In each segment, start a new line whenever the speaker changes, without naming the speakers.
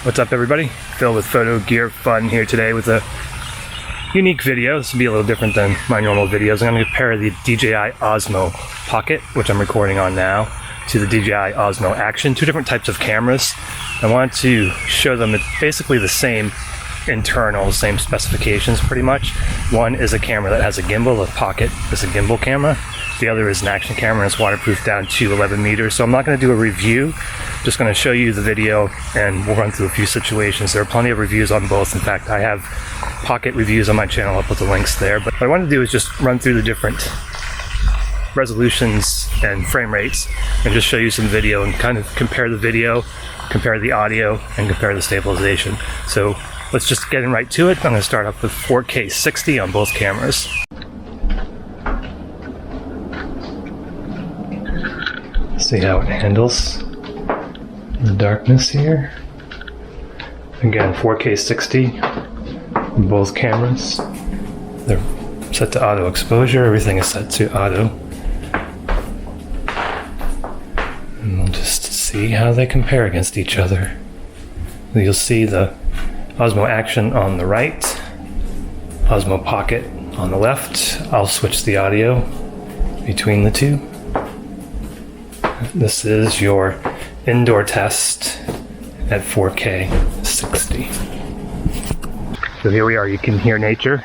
What's up, everybody? Phil with Photo Gear Fun here today with a unique video. This will be a little different than my normal videos. I'm going to compare the DJI Osmo Pocket, which I'm recording on now, to the DJI Osmo Action. Two different types of cameras. I want to show them it's basically the same internal, same specifications pretty much. One is a camera that has a gimbal. The Pocket is a gimbal camera. The other is an action camera, and it's waterproof down to 11 meters. So I'm not going to do a review, just going to show you the video and we'll run through a few situations. There are plenty of reviews on both. In fact, I have Pocket reviews on my channel. I'll put the links there. But what I want to do is just run through the different resolutions and frame rates and just show you some video and kind of compare the video, compare the audio, and compare the stabilization. So let's just get in right to it. I'm going to start off with 4K 60 on both cameras. See how it handles the darkness here. Again, 4K 60 on both cameras. They're set to auto exposure. Everything is set to auto. And we'll just see how they compare against each other. You'll see the Osmo Action on the right, Osmo Pocket on the left. I'll switch the audio between the two. This is your indoor test at 4K 60. So here we are, you can hear nature.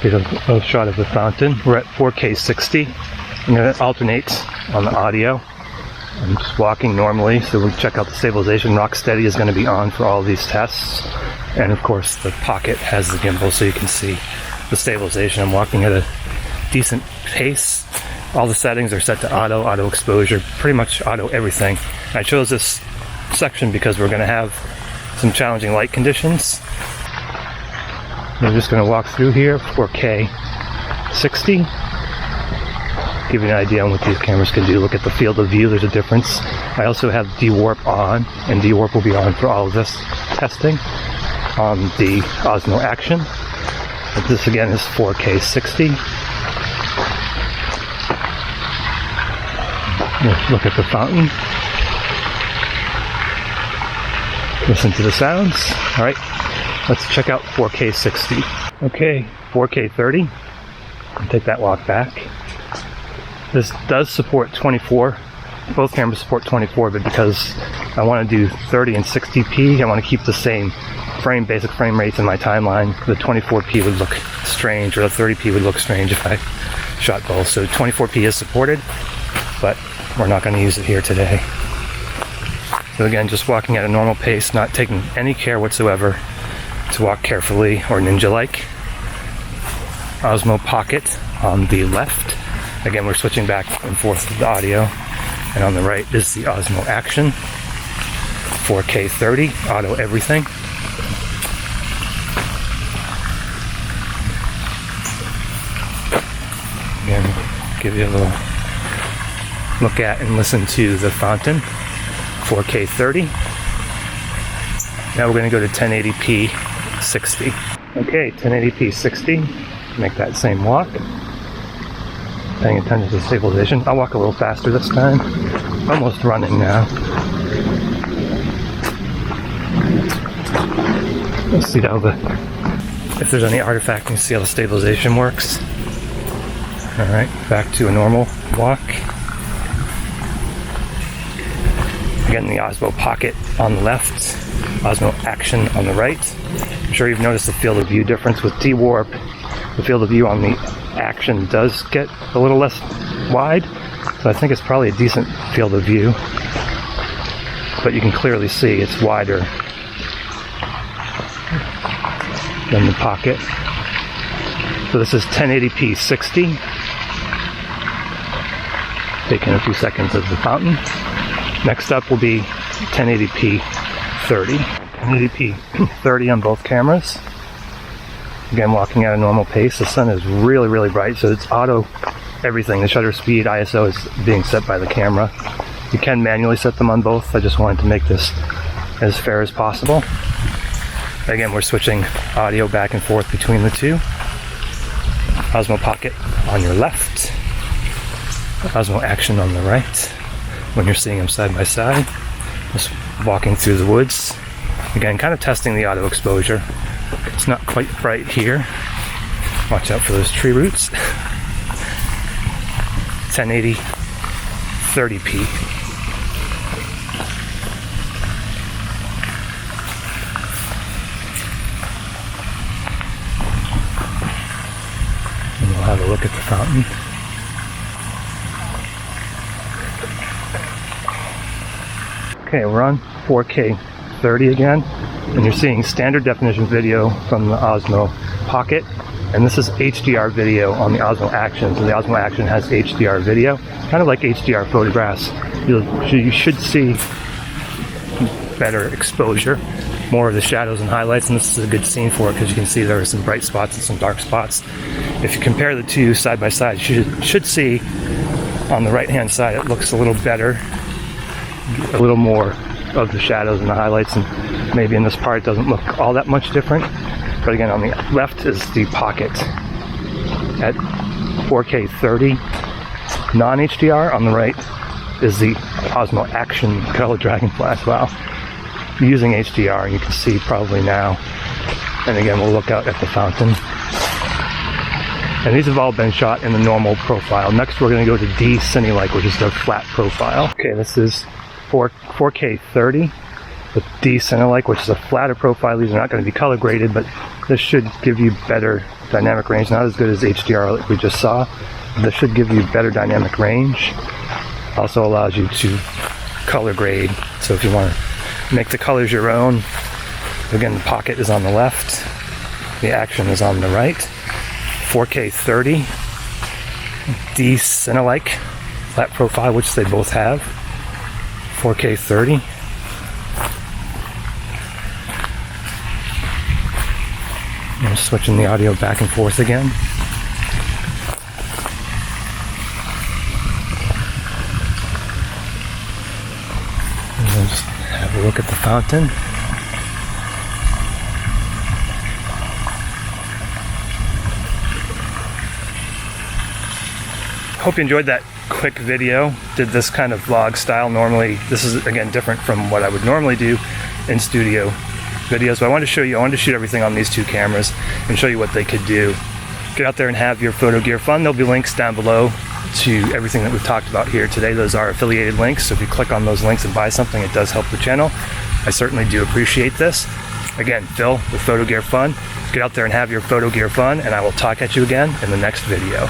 Here's a shot of the fountain. We're at 4K 60. I'm going to alternate on the audio. I'm just walking normally, so we'll check out the stabilization. Rock steady is going to be on for all these tests. And of course the Pocket has the gimbal, so you can see the stabilization. I'm walking at a decent pace. All the settings are set to auto exposure, pretty much auto everything. I chose this section because we're going to have some challenging light conditions. I'm just going to walk through here, 4K 60. Give you an idea on what these cameras can do. Look at the field of view, there's a difference. I also have de-warp on, and de-warp will be on for all of this testing on the Osmo Action. But this again is 4K 60. Look at the fountain. Listen to the sounds. Alright, let's check out 4K 60. Okay, 4K 30. I'll take that walk back. This does support 24. Both cameras support 24, but because I want to do 30 and 60p, I want to keep the same basic frame rates in my timeline. The 24p would look strange, or the 30p would look strange if I shot both. So 24p is supported, but we're not going to use it here today. So again, just walking at a normal pace, not taking any care whatsoever to walk carefully or ninja-like. Osmo Pocket on the left. Again, we're switching back and forth with the audio. And on the right is the Osmo Action. 4K 30, auto everything. Again, give you a little look at and listen to the fountain. 4K 30. Now we're going to go to 1080p 60. Okay, 1080p 60. Make that same walk. Paying attention to stabilization. I'll walk a little faster this time. Almost running now. Let's see how if there's any artifact, you see how the stabilization works. Alright, back to a normal walk. Again, the Osmo Pocket on the left, Osmo Action on the right. I'm sure you've noticed the field of view difference with de-warp. The field of view on the Action does get a little less wide, so I think it's probably a decent field of view. But you can clearly see it's wider than the Pocket. So this is 1080p 60. Taking a few seconds of the fountain. Next up will be 1080p 30. 1080p 30 on both cameras. Again, walking at a normal pace. The sun is really, really bright, so it's auto everything. The shutter speed, ISO is being set by the camera. You can manually set them on both. I just wanted to make this as fair as possible. Again, we're switching audio back and forth between the two. Osmo Pocket on your left, Osmo Action on the right. When you're seeing them side by side, just walking through the woods. Again, kind of testing the auto exposure. It's not quite bright here. Watch out for those tree roots. 1080, 30p. And we'll have a look at the fountain. Okay, we're on 4K 30 again, and you're seeing standard definition video from the Osmo Pocket, and this is HDR video on the Osmo Action. So the Osmo Action has HDR video, kind of like HDR photographs. You should see better exposure, more of the shadows and highlights, and this is a good scene for it because you can see there are some bright spots and some dark spots. If you compare the two side by side, you should see on the right hand side it looks a little better, a little more of the shadows and the highlights, and maybe in this part it doesn't look all that much different. But again, on the left is the Pocket at 4K 30 non-HDR. On the right is the Osmo Action Color Dragonfly as well, using HDR, you can see probably now. And again, we'll look out at the fountain. And these have all been shot in the normal profile. Next we're going to go to D Cine-like, which is the flat profile. Okay, this is 4K 30 with D Cine-like, which is a flatter profile. These are not going to be color graded, but this should give you better dynamic range. Not as good as HDR like we just saw. This should give you better dynamic range. Also allows you to color grade. So if you want to make the colors your own, again, the Pocket is on the left, the Action is on the right. 4K 30 D Cine-like flat profile, which they both have. 4K 30. I'm switching the audio back and forth again. And we'll just have a look at the fountain. Hope you enjoyed that quick video. Did this kind of vlog style. Normally, this is again different from what I would normally do in studio videos, but I wanted to show you, I wanted to shoot everything on these two cameras and show you what they could do. Get out there and have your photo gear fun. There'll be links down below to everything that we've talked about here today. Those are affiliated links, so if you click on those links and buy something, it does help the channel. I certainly do appreciate this. Again, Phil with Photo Gear Fun. Get out there and have your photo gear fun, and I will talk at you again in the next video.